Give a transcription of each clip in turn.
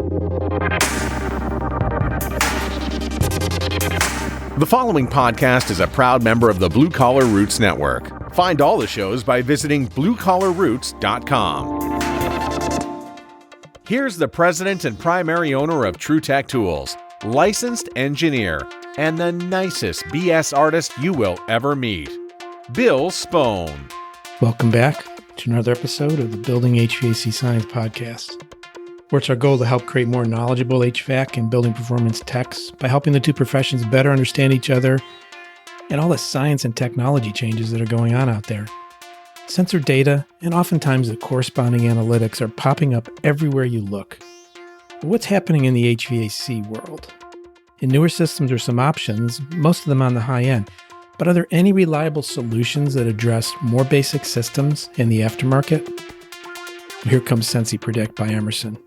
The following podcast is a proud member of the Blue Collar Roots Network. Find all the shows by visiting bluecollarroots.com. Here's the president and primary owner of TruTech Tools, licensed engineer, and the nicest BS artist you will ever meet, Bill Spohn. Welcome back to another episode of the Building HVAC Science Podcast, where it's our goal to help create more knowledgeable HVAC and building performance techs by helping the two professions better understand each other and all the science and technology changes that are going on out there. Sensor data and oftentimes the corresponding analytics are popping up everywhere you look. But what's happening in the HVAC world? In newer systems are some options, most of them on the high end. But are there any reliable solutions that address more basic systems in the aftermarket? Well, here comes SensiPredict by Emerson.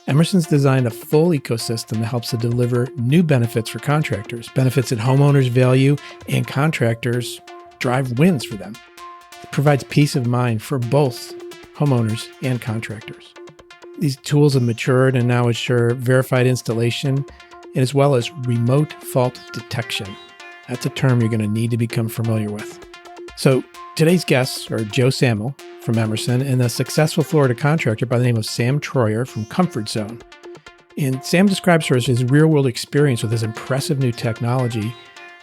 Emerson's designed a full ecosystem that helps to deliver new benefits for contractors, benefits that homeowners value and contractors drive wins for them. It provides peace of mind for both homeowners and contractors. These tools have matured and now assure verified installation and as well as remote fault detection. That's a term you're going to need to become familiar with. So today's guests are Joe Samel from Emerson and a successful Florida contractor by the name of Sam Troyer from Comfort Zone. And Sam describes her as his real-world experience with this impressive new technology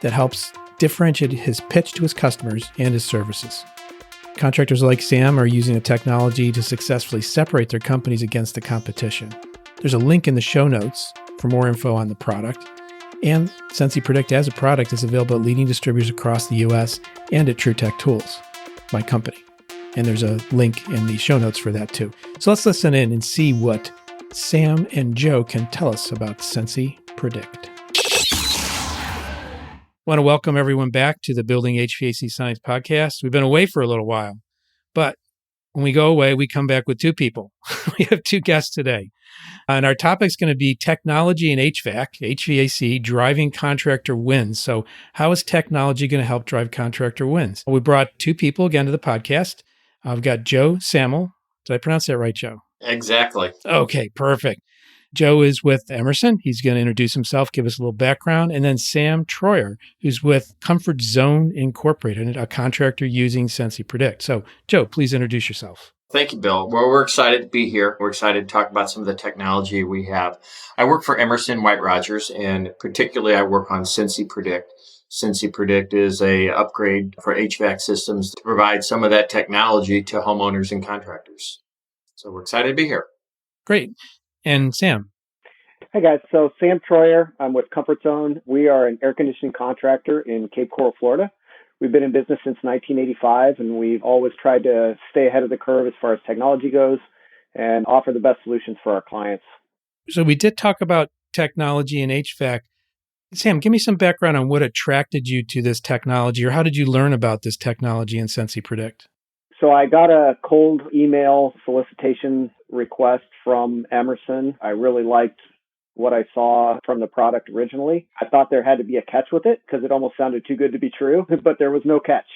that helps differentiate his pitch to his customers and his services. Contractors like Sam are using the technology to successfully separate their companies against the competition. There's a link in the show notes for more info on the product. And SensiPredict as a product is available at leading distributors across the U.S. and at TruTech Tools, my company. And there's a link in the show notes for that too. So let's listen in and see what Sam and Joe can tell us about SensiPredict. I want to welcome everyone back to the Building HVAC Science Podcast. We've been away for a little while, but when we go away, we come back with two people. We have two guests today. And our topic is going to be technology and HVAC, driving contractor wins. So how is technology going to help drive contractor wins? Well, we brought two people again to the podcast. I've got Joe Samel. Did I pronounce that right, Joe? Exactly. Okay, perfect. Joe is with Emerson. He's going to introduce himself, give us a little background. And then Sam Troyer, who's with Comfort Zone Incorporated, a contractor using SensiPredict. So Joe, please introduce yourself. Thank you, Bill. Well, we're excited to be here. We're excited to talk about some of the technology we have. I work for Emerson White Rogers, and particularly I work on SensiPredict. SensiPredict is a upgrade for HVAC systems to provide some of that technology to homeowners and contractors. So we're excited to be here. Great. And Sam? Hi, guys. So Sam Troyer. I'm with Comfort Zone. We are an air conditioning contractor in Cape Coral, Florida. We've been in business since 1985, and we've always tried to stay ahead of the curve as far as technology goes and offer the best solutions for our clients. So we did talk about technology and HVAC. Sam, give me some background on what attracted you to this technology, or how did you learn about this technology in SensiPredict? So I got a cold email solicitation request from Emerson. I really liked what I saw from the product originally. I thought there had to be a catch with it because it almost sounded too good to be true, but there was no catch.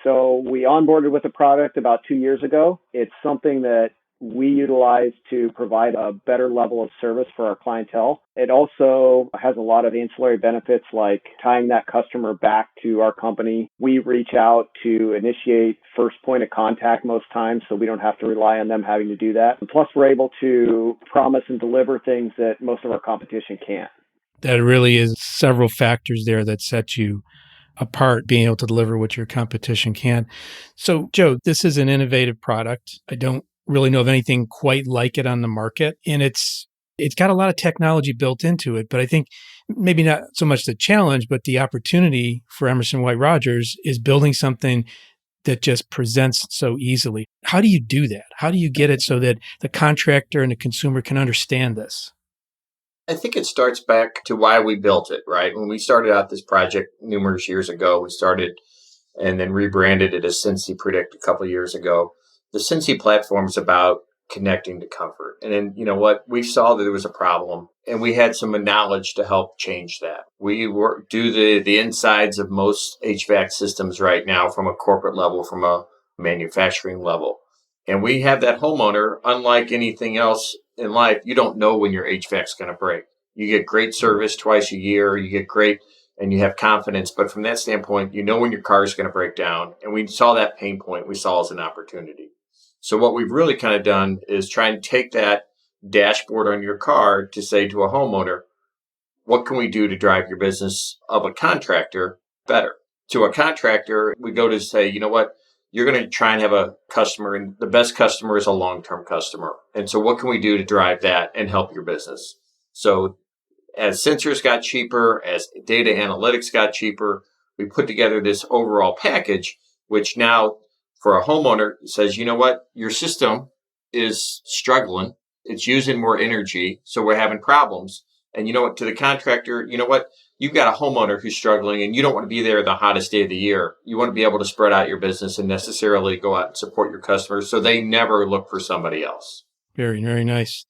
So we onboarded with the product about 2 years ago. It's something that we utilize to provide a better level of service for our clientele. It also has a lot of ancillary benefits like tying that customer back to our company. We reach out to initiate first point of contact most times, so we don't have to rely on them having to do that. And plus, we're able to promise and deliver things that most of our competition can't. That really is several factors there that set you apart, being able to deliver what your competition can. So, Joe, this is an innovative product. I don't really know of anything quite like it on the market. And it's got a lot of technology built into it, but I think maybe not so much the challenge, but the opportunity for Emerson White Rogers is building something that just presents so easily. How do you do that? How do you get it so that the contractor and the consumer can understand this? I think it starts back to why we built it, right? When we started out this project numerous years ago, we started and then rebranded it as SensiPredict a couple of years ago. The Sensi platform is about connecting to comfort. And then, you know what? We saw that there was a problem and we had some knowledge to help change that. We do the insides of most HVAC systems right now from a corporate level, from a manufacturing level. And we have that homeowner, unlike anything else in life, you don't know when your HVAC's going to break. You get great service twice a year, you get great, and you have confidence. But from that standpoint, you know when your car is going to break down. And we saw that pain point we saw as an opportunity. So what we've really kind of done is try and take that dashboard on your car to say to a homeowner, what can we do to drive your business of a contractor better? To a contractor, we go to say, you know what? You're going to try and have a customer, and the best customer is a long-term customer. And so what can we do to drive that and help your business? So as sensors got cheaper, as data analytics got cheaper, we put together this overall package, which now for a homeowner says, you know what? Your system is struggling. It's using more energy. So we're having problems. And you know what? To the contractor, you know what? You've got a homeowner who's struggling and you don't want to be there the hottest day of the year. You want to be able to spread out your business and necessarily go out and support your customers so they never look for somebody else. Very, very nice.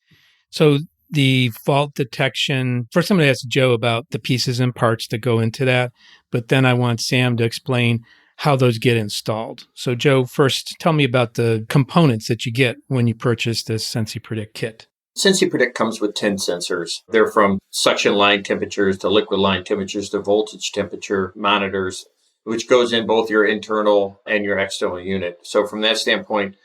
So the fault detection, first I'm going to ask Joe about the pieces and parts that go into that, but then I want Sam to explain how those get installed. So Joe, first tell me about the components that you get when you purchase this SensiPredict kit. SensiPredict comes with 10 sensors. They're from suction line temperatures to liquid line temperatures to voltage temperature monitors, which goes in both your internal and your external unit. So from that standpoint,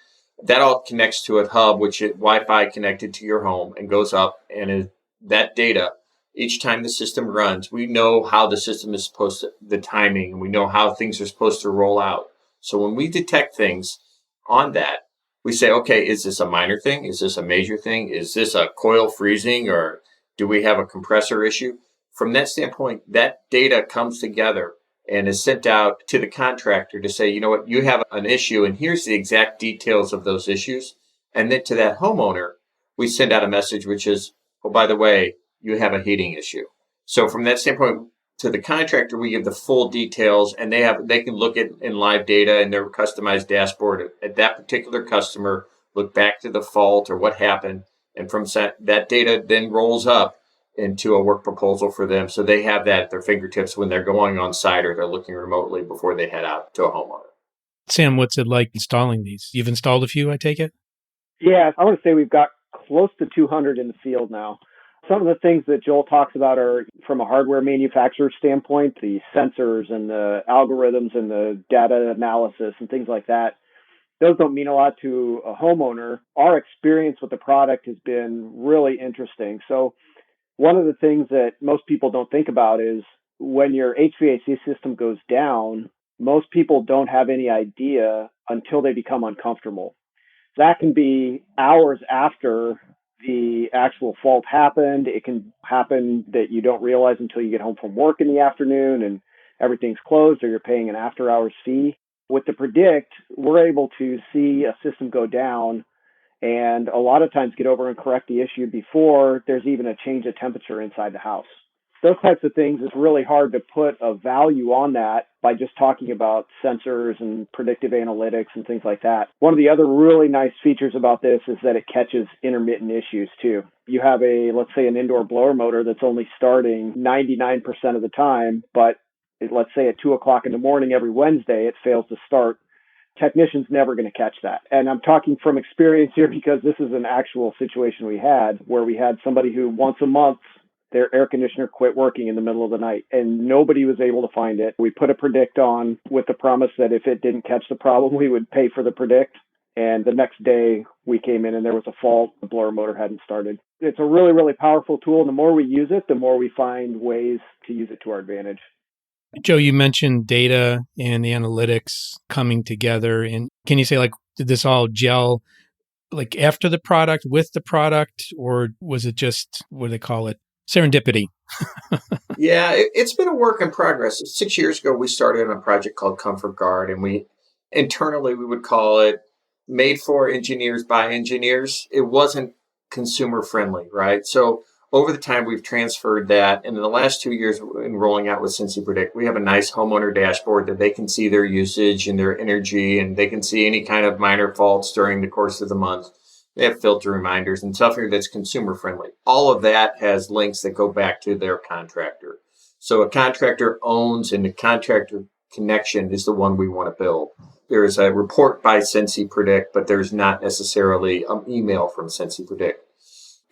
that all connects to a hub, which is Wi-Fi connected to your home and goes up. And that data, each time the system runs, we know how the system is supposed to, the timing, we know how things are supposed to roll out. So when we detect things on that, we say, okay, is this a minor thing? Is this a major thing? Is this a coil freezing, or do we have a compressor issue? From that standpoint, that data comes together and is sent out to the contractor to say, you know what, you have an issue and here's the exact details of those issues. And then to that homeowner, we send out a message which is, oh, by the way, you have a heating issue. So from that standpoint, to the contractor, we give the full details, and they can look at in live data in their customized dashboard at that particular customer, look back to the fault or what happened. And from that data then rolls up into a work proposal for them. So they have that at their fingertips when they're going on site or they're looking remotely before they head out to a homeowner. Sam, what's it like installing these? You've installed a few, I take it? Yeah, I want to say we've got close to 200 in the field now. Some of the things that Joel talks about are from a hardware manufacturer standpoint, the sensors and the algorithms and the data analysis and things like that. Those don't mean a lot to a homeowner. Our experience with the product has been really interesting. So one of the things that most people don't think about is when your HVAC system goes down, most people don't have any idea until they become uncomfortable. That can be hours after the actual fault happened. It can happen that you don't realize until you get home from work in the afternoon and everything's closed or you're paying an after hours fee. With the Predict, we're able to see a system go down and a lot of times get over and correct the issue before there's even a change of temperature inside the house. Those types of things, it's really hard to put a value on that by just talking about sensors and predictive analytics and things like that. One of the other really nice features about this is that it catches intermittent issues too. You have let's say an indoor blower motor that's only starting 99% of the time, but let's say at 2:00 in the morning every Wednesday, it fails to start. Technician's never going to catch that. And I'm talking from experience here because this is an actual situation we had where we had somebody who once a month, their air conditioner quit working in the middle of the night and nobody was able to find it. We put a Predict on with the promise that if it didn't catch the problem, we would pay for the Predict. And the next day we came in and there was a fault. The blower motor hadn't started. It's a really, really powerful tool. And the more we use it, the more we find ways to use it to our advantage. Joe, you mentioned data and the analytics coming together. And can you say, did this all gel after the product, with the product, or was it just, what do they call it? Serendipity? Yeah, it's been a work in progress. 6 years ago, we started on a project called Comfort Guard, and internally we would call it made for engineers by engineers. It wasn't consumer friendly, right? So over the time, we've transferred that. And in the last 2 years in rolling out with SensiPredict, we have a nice homeowner dashboard that they can see their usage and their energy, and they can see any kind of minor faults during the course of the month. They have filter reminders and something that's consumer friendly. All of that has links that go back to their contractor. So a contractor owns, and the contractor connection is the one we want to build. There is a report by SensiPredict, but there's not necessarily an email from SensiPredict.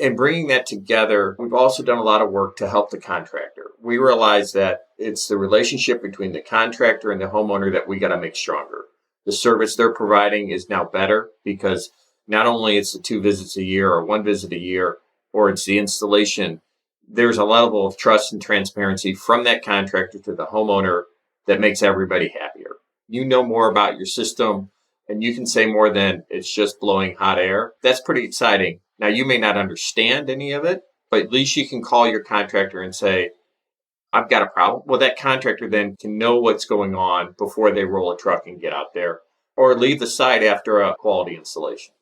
And bringing that together, we've also done a lot of work to help the contractor. We realize that it's the relationship between the contractor and the homeowner that we got to make stronger. The service they're providing is now better because not only it's the 2 visits a year or 1 visit a year, or it's the installation, there's a level of trust and transparency from that contractor to the homeowner that makes everybody happier. You know more about your system and you can say more than it's just blowing hot air. That's pretty exciting. Now, you may not understand any of it, but at least you can call your contractor and say, I've got a problem. Well, that contractor then can know what's going on before they roll a truck and get out there or leave the site after a quality installation.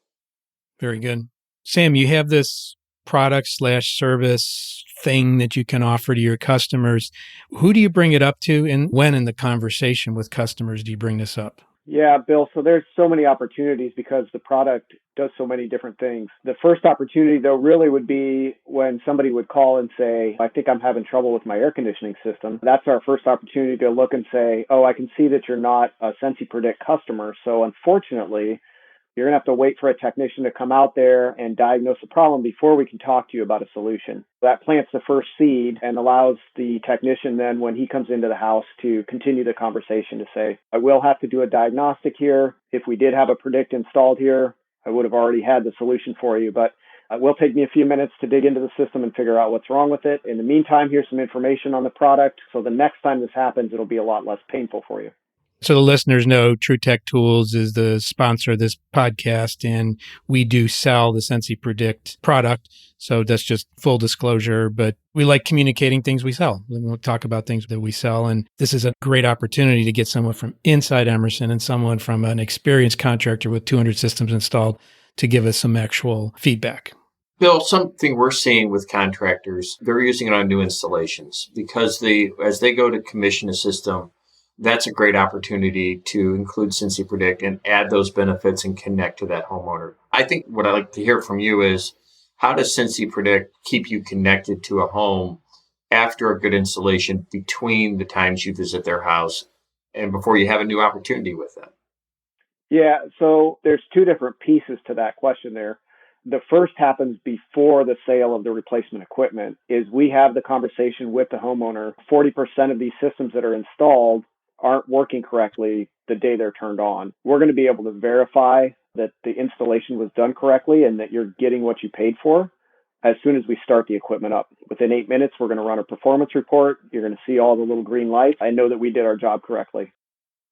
Very good. Sam, you have this product/service thing that you can offer to your customers. Who do you bring it up to, and when in the conversation with customers do you bring this up? Yeah, Bill. So there's so many opportunities because the product does so many different things. The first opportunity, though, really would be when somebody would call and say, I think I'm having trouble with my air conditioning system. That's our first opportunity to look and say, oh, I can see that you're not a SensiPredict customer. So unfortunately, you're going to have to wait for a technician to come out there and diagnose the problem before we can talk to you about a solution. That plants the first seed and allows the technician then, when he comes into the house, to continue the conversation to say, I will have to do a diagnostic here. If we did have a Predict installed here, I would have already had the solution for you, but it will take me a few minutes to dig into the system and figure out what's wrong with it. In the meantime, here's some information on the product. So the next time this happens, it'll be a lot less painful for you. So the listeners know TruTech Tools is the sponsor of this podcast, and we do sell the SensiPredict product. So that's just full disclosure, but we like communicating things we sell. We'll talk about things that we sell. And this is a great opportunity to get someone from inside Emerson and someone from an experienced contractor with 200 systems installed to give us some actual feedback. Bill, something we're seeing with contractors, they're using it on new installations because as they go to commission a system, that's a great opportunity to include SensiPredict and add those benefits and connect to that homeowner. I think what I'd like to hear from you is, how does SensiPredict keep you connected to a home after a good installation between the times you visit their house and before you have a new opportunity with them? Yeah, so there's 2 different pieces to that question there. The first happens before the sale of the replacement equipment, is we have the conversation with the homeowner. 40% of these systems that are installed aren't working correctly the day they're turned on. We're going to be able to verify that the installation was done correctly and that you're getting what you paid for as soon as we start the equipment up. Within 8 minutes, we're going to run a performance report. You're going to see all the little green lights. I know that we did our job correctly.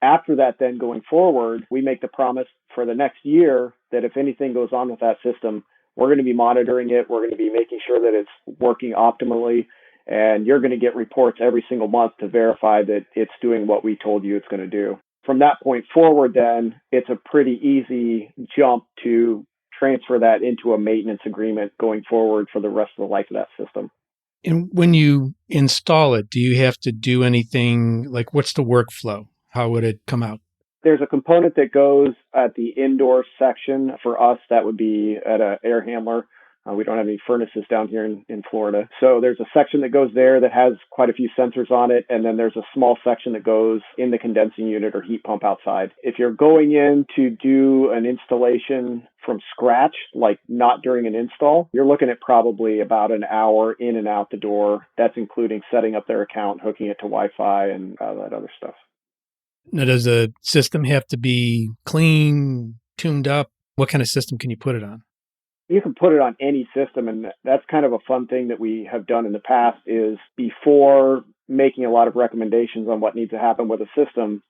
After that, then going forward, we make the promise for the next year that if anything goes on with that system, we're going to be monitoring it. We're going to be making sure that it's working optimally. And you're going to get reports every single month to verify that it's doing what we told you it's going to do. From that point forward, then, it's a pretty easy jump to transfer that into a maintenance agreement going forward for the rest of the life of that system. And when you install it, do you have to do anything, like what's the workflow? How would it come out? There's a component that goes at the indoor section. For us, that would be at an air handler. We don't have any furnaces down here in Florida. So there's a section that goes there that has quite a few sensors on it. And then there's a small section that goes in the condensing unit or heat pump outside. If you're going in to do an installation from scratch, like not during an install, you're looking at probably about an hour in and out the door. That's including setting up their account, hooking it to Wi-Fi and all that other stuff. Now, does the system have to be clean, tuned up? What kind of system can you put it on? You can put it on any system, and that's kind of a fun thing that we have done in the past is before making a lot of recommendations on what needs to happen with a system,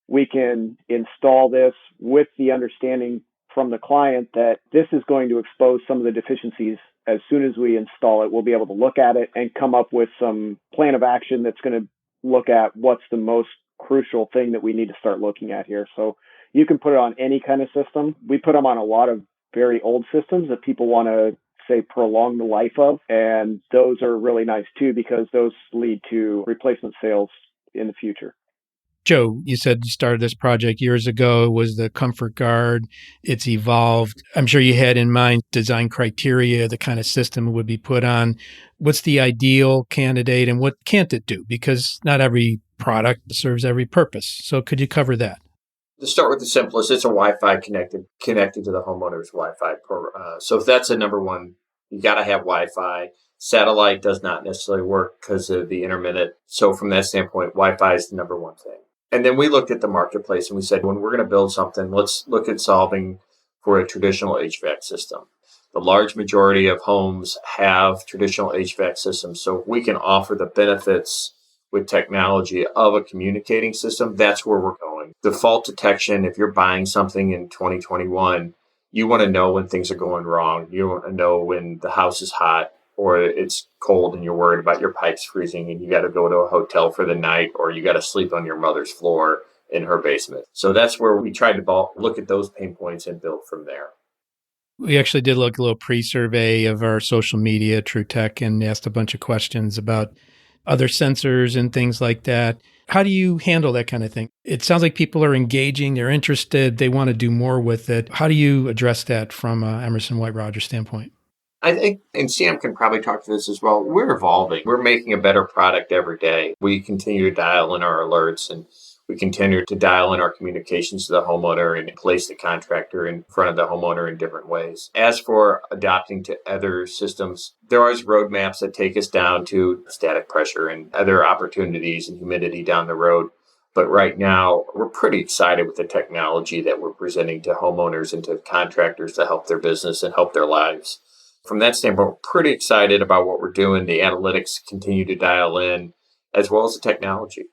we can install this with the understanding from the client that this is going to expose some of the deficiencies. As soon as we install it, we'll be able to look at it and come up with some plan of action that's going to look at what's the most crucial thing that we need to start looking at here. So you can put it on any kind of system. We put them on a lot of very old systems that people want to, say, prolong the life of. And those are really nice too, because those lead to replacement sales in the future. Joe, you said you started this project years ago. It was the Comfort Guard. It's evolved. I'm sure you had in mind design criteria, the kind of system it would be put on. What's the ideal candidate and what can't it do? Because not every product serves every purpose. So could you cover that? To start with the simplest, it's a Wi-Fi connected to the homeowner's Wi-Fi. So if that's a number one You got to have Wi-Fi. Satellite does not necessarily work because of the intermittent. So from that standpoint, Wi-Fi is the number one thing. And then we looked at the marketplace and we said, when we're going to build something, let's look at solving for a traditional HVAC system. The large majority of homes have traditional HVAC systems. So if we can offer the benefits with technology of a communicating system, that's where we're going. The fault detection, if you're buying something in 2021, you want to know when things are going wrong. You want to know when the house is hot or it's cold and you're worried about your pipes freezing and you got to go to a hotel for the night, or you got to sleep on your mother's floor in her basement. So that's where we tried to look at those pain points and build from there. We actually did like a little pre-survey of our social media, TrueTech, and asked a bunch of questions about other sensors and things like that. How do you handle that kind of thing? It sounds like people are engaging, they're interested, they want to do more with it. How do you address that from Emerson White Rogers standpoint? I think, and Sam can probably talk to this as well, we're evolving. We're making a better product every day. We continue to dial in our alerts, and we continue to dial in our communications to the homeowner and place the contractor in front of the homeowner in different ways. As for adopting to other systems, there are roadmaps that take us down to static pressure and other opportunities and humidity down the road. But right now, we're pretty excited with the technology that we're presenting to homeowners and to contractors to help their business and help their lives. From that standpoint, we're pretty excited about what we're doing. The analytics continue to dial in, as well as the technology.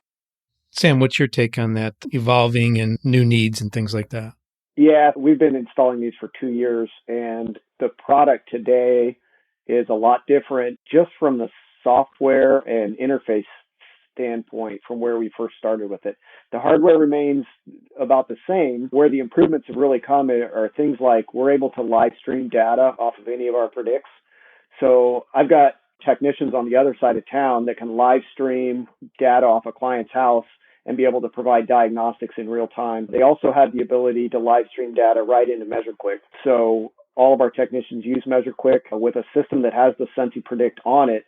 Sam, what's your take on that, evolving and new needs and things like that? Yeah, we've been installing these for 2 years, and the product today is a lot different just from the software and interface standpoint from where we first started with it. The hardware remains about the same. Where the improvements have really come are things like we're able to live stream data off of any of our predicts. So I've got technicians on the other side of town that can live stream data off a client's house and be able to provide diagnostics in real time. They also have the ability to live stream data right into MeasureQuick. So all of our technicians use MeasureQuick with a system that has the SensiPredict on it.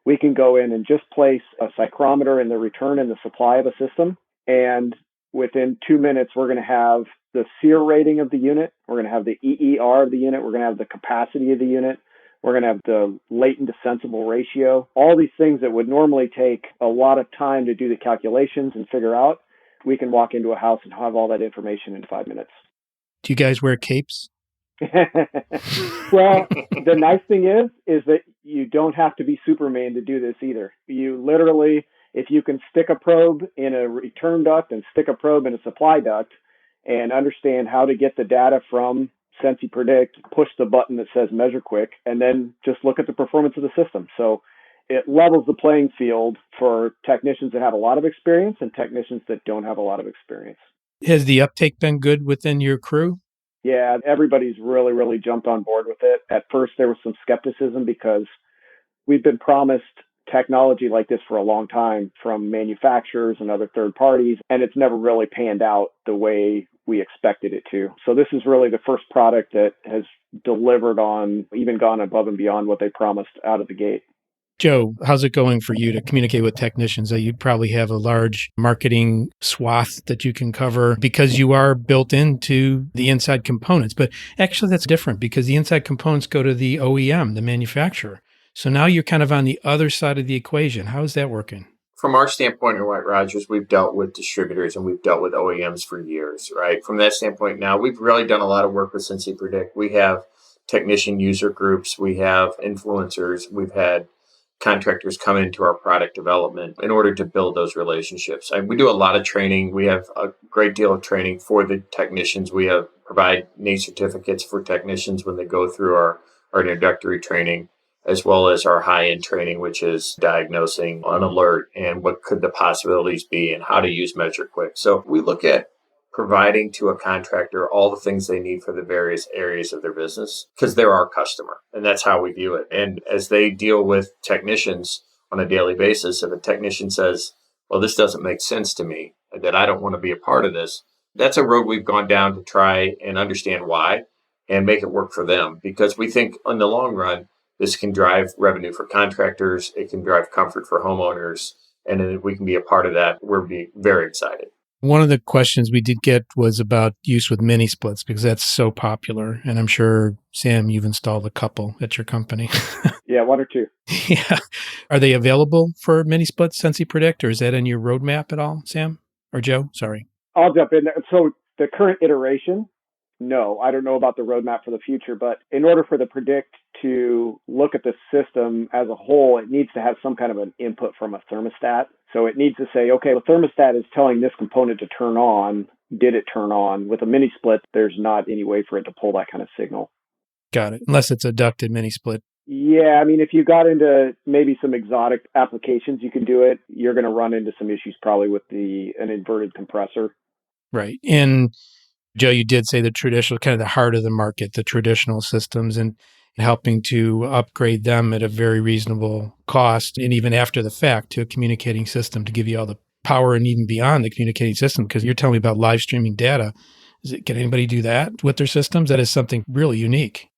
We can go in and just place a psychrometer in the return and the supply of a system. And within 2 minutes, we're going to have the SEER rating of the unit. We're going to have the EER of the unit. We're going to have the capacity of the unit. We're going to have the latent to sensible ratio. All these things that would normally take a lot of time to do the calculations and figure out, we can walk into a house and have all that information in 5 minutes. Do you guys wear capes? Well, the nice thing is that you don't have to be Superman to do this either. You literally, if you can stick a probe in a return duct and stick a probe in a supply duct and understand how to get the data from SensiPredict, push the button that says MeasureQuick, and then just look at the performance of the system. So it levels the playing field for technicians that have a lot of experience and technicians that don't have a lot of experience. Has the uptake been good within your crew? Yeah, everybody's really, really jumped on board with it. At first, there was some skepticism because we've been promised technology like this for a long time from manufacturers and other third parties, and it's never really panned out the way we expected it to. So this is really the first product that has delivered on, even gone above and beyond what they promised out of the gate. Joe, how's it going for you to communicate with technicians? You probably have a large marketing swath that you can cover because you are built into the inside components. But actually, that's different because the inside components go to the OEM, the manufacturer. So now you're kind of on the other side of the equation. How is that working? From our standpoint at White Rogers, we've dealt with distributors and we've dealt with OEMs for years, right? From that standpoint now, we've really done a lot of work with SensiPredict. We have technician user groups. We have influencers. We've had contractors come into our product development in order to build those relationships. And we do a lot of training. We have a great deal of training for the technicians. We provide NAE certificates for technicians when they go through our introductory training, as well as our high-end training, which is diagnosing an alert and what could the possibilities be and how to use MeasureQuick. So we look at providing to a contractor all the things they need for the various areas of their business because they're our customer. And that's how we view it. And as they deal with technicians on a daily basis, if a technician says, well, this doesn't make sense to me, that I don't want to be a part of this, that's a road we've gone down to try and understand why and make it work for them. Because we think in the long run, this can drive revenue for contractors. It can drive comfort for homeowners. And if we can be a part of that, we're very excited. One of the questions we did get was about use with mini splits because that's so popular. And I'm sure, Sam, you've installed a couple at your company. Yeah, one or two. Yeah. Are they available for mini splits, SensiPredict, or is that in your roadmap at all, Sam? Or Joe? Sorry. I'll jump in there. So the current iteration, no, I don't know about the roadmap for the future, but in order for the Predict to look at the system as a whole, it needs to have some kind of an input from a thermostat. So it needs to say, okay, the thermostat is telling this component to turn on. Did it turn on? With a mini split, there's not any way for it to pull that kind of signal. Got it. Unless it's a ducted mini split. Yeah, I mean, if you got into maybe some exotic applications, you can do it. You're going to run into some issues probably with an inverted compressor. Right. And Joe, you did say the traditional, kind of the heart of the market, the traditional systems, and helping to upgrade them at a very reasonable cost, and even after the fact, to a communicating system to give you all the power and even beyond the communicating system. Because you're telling me about live streaming data. Can anybody do that with their systems? That is something really unique.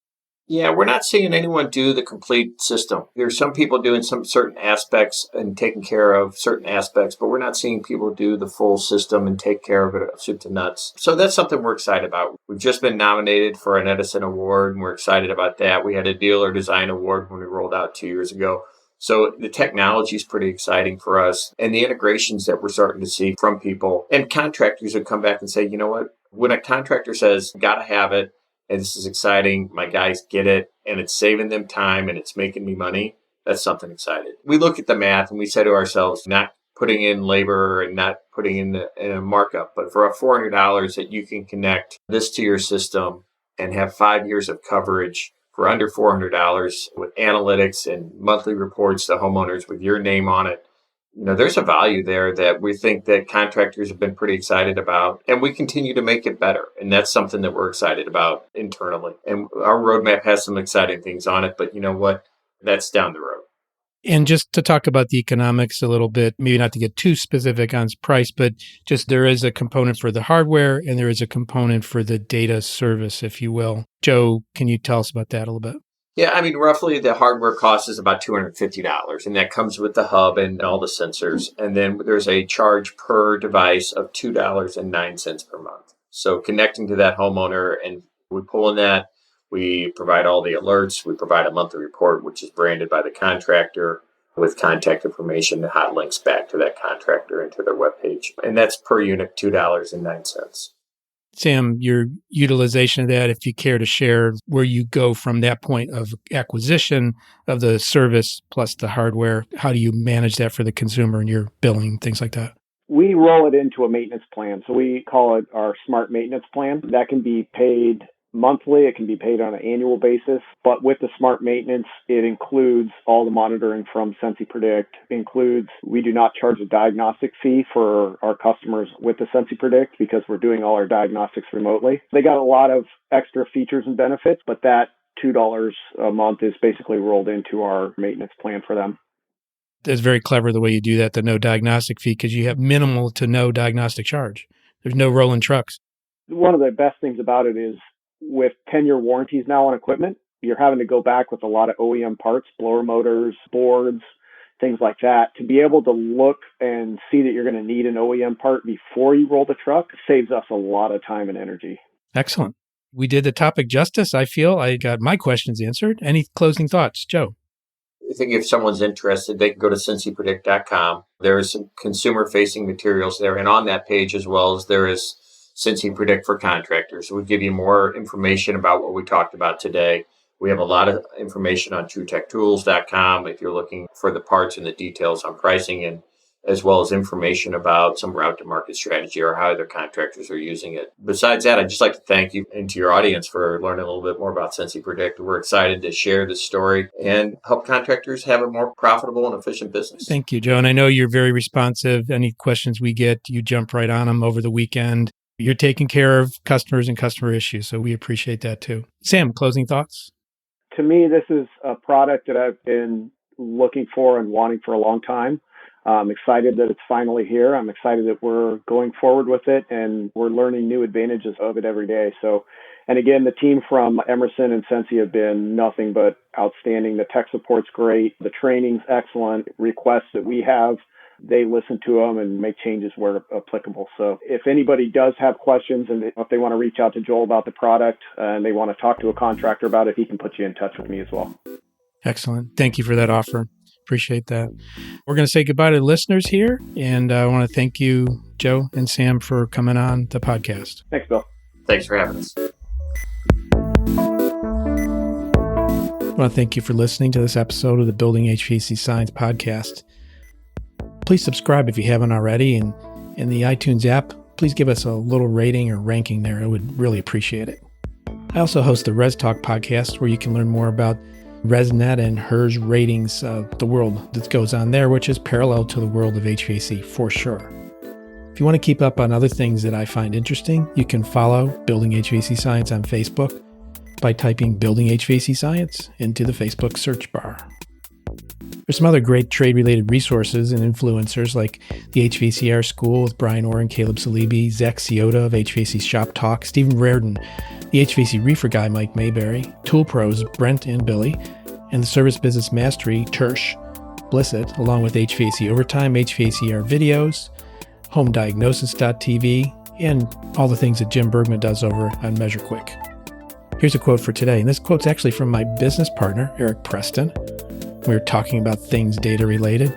Yeah, we're not seeing anyone do the complete system. There's some people doing some certain aspects and taking care of certain aspects, but we're not seeing people do the full system and take care of it soup to nuts. So that's something we're excited about. We've just been nominated for an Edison Award, and we're excited about that. We had a Dealer Design Award when we rolled out 2 years ago. So the technology is pretty exciting for us, and the integrations that we're starting to see from people and contractors would come back and say, you know what, when a contractor says, got to have it, and this is exciting, my guys get it, and it's saving them time and it's making me money, that's something exciting. We look at the math and we say to ourselves, not putting in labor and not putting in a markup, but for a $400 that you can connect this to your system and have 5 years of coverage for under $400 with analytics and monthly reports to homeowners with your name on it. You know, there's a value there that we think that contractors have been pretty excited about, and we continue to make it better. And that's something that we're excited about internally. And our roadmap has some exciting things on it, but you know what? That's down the road. And just to talk about the economics a little bit, maybe not to get too specific on price, but just there is a component for the hardware and there is a component for the data service, if you will. Joe, can you tell us about that a little bit? Yeah, I mean, roughly the hardware cost is about $250, and that comes with the hub and all the sensors. And then there's a charge per device of $2.09 per month. So connecting to that homeowner, and we pull in that, we provide all the alerts, we provide a monthly report, which is branded by the contractor with contact information and hot links back to that contractor and to their webpage. And that's per unit, $2.09. Sam, your utilization of that, if you care to share where you go from that point of acquisition of the service plus the hardware, how do you manage that for the consumer and your billing, things like that? We roll it into a maintenance plan. So we call it our smart maintenance plan. That can be paid monthly. It can be paid on an annual basis. But with the smart maintenance, it includes all the monitoring from SensiPredict. Includes, we do not charge a diagnostic fee for our customers with the SensiPredict because we're doing all our diagnostics remotely. They got a lot of extra features and benefits, but that $2 a month is basically rolled into our maintenance plan for them. It's very clever the way you do that, the no diagnostic fee, because you have minimal to no diagnostic charge. There's no rolling trucks. One of the best things about it is with 10-year warranties now on equipment, you're having to go back with a lot of OEM parts, blower motors, boards, things like that. To be able to look and see that you're going to need an OEM part before you roll the truck saves us a lot of time and energy. Excellent. We did the topic justice. I feel I got my questions answered. Any closing thoughts, Joe? I think if someone's interested, they can go to SensiPredict.com. There is some consumer-facing materials there, and on that page as well as there is SensiPredict for contractors. So we give you more information about what we talked about today. We have a lot of information on TrueTechTools.com if you're looking for the parts and the details on pricing, and as well as information about some route to market strategy or how other contractors are using it. Besides that, I'd just like to thank you and to your audience for learning a little bit more about SensiPredict. We're excited to share this story and help contractors have a more profitable and efficient business. Thank you, Joe. And I know you're very responsive. Any questions we get, you jump right on them over the weekend. You're taking care of customers and customer issues, so we appreciate that too. Sam, closing thoughts? To me, this is a product that I've been looking for and wanting for a long time. I'm excited that it's finally here. I'm excited that we're going forward with it and we're learning new advantages of it every day. So, and again, the team from Emerson and Sensi have been nothing but outstanding. The tech support's great. The training's excellent. Requests that we have they listen to them and make changes where applicable. So if anybody does have questions and if they want to reach out to Joel about the product and they want to talk to a contractor about it, he can put you in touch with me as well. Excellent. Thank you for that offer. Appreciate that. We're going to say goodbye to the listeners here. And I want to thank you, Joe and Sam, for coming on the podcast. Thanks, Bill. Thanks for having us. I want to thank you for listening to this episode of the Building HVAC Science podcast. Please subscribe if you haven't already. And in the iTunes app, please give us a little rating or ranking there. I would really appreciate it. I also host the Res Talk podcast, where you can learn more about ResNet and HERS ratings of the world that goes on there, which is parallel to the world of HVAC for sure. If you want to keep up on other things that I find interesting, you can follow Building HVAC Science on Facebook by typing Building HVAC Science into the Facebook search bar. There's some other great trade-related resources and influencers like the HVACR School with Brian Orr and Caleb Salibi, Zach Ciota of HVAC Shop Talk, Stephen Reardon, the HVAC Reefer Guy Mike Mayberry, Tool Pros Brent and Billy, and the Service Business Mastery Tersh Blissett, along with HVAC Overtime, HVACR videos, HomeDiagnosis.tv, and all the things that Jim Bergman does over on MeasureQuick. Here's a quote for today, and this quote's actually from my business partner, Eric Preston. We were talking about things data related.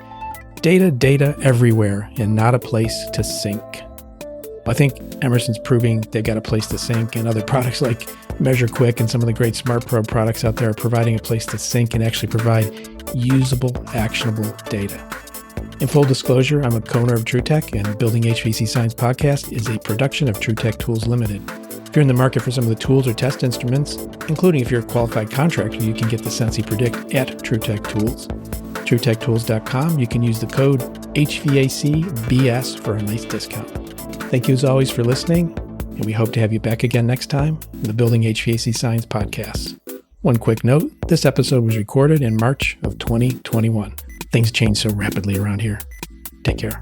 Data everywhere, and not a place to sink. I think Emerson's proving they've got a place to sink, and other products like MeasureQuick and some of the great Smart Pro products out there are providing a place to sink and actually provide usable, actionable data. In full disclosure, I'm a co-owner of TruTech, and Building HVAC Science Podcast is a production of TruTech Tools Limited. If you're in the market for some of the tools or test instruments, including if you're a qualified contractor, you can get the SensiPredict at TruTech Tools. TruTechTools.com, you can use the code HVACBS for a nice discount. Thank you as always for listening, and we hope to have you back again next time in the Building HVAC Science Podcast. One quick note, this episode was recorded in March of 2021. Things change so rapidly around here. Take care.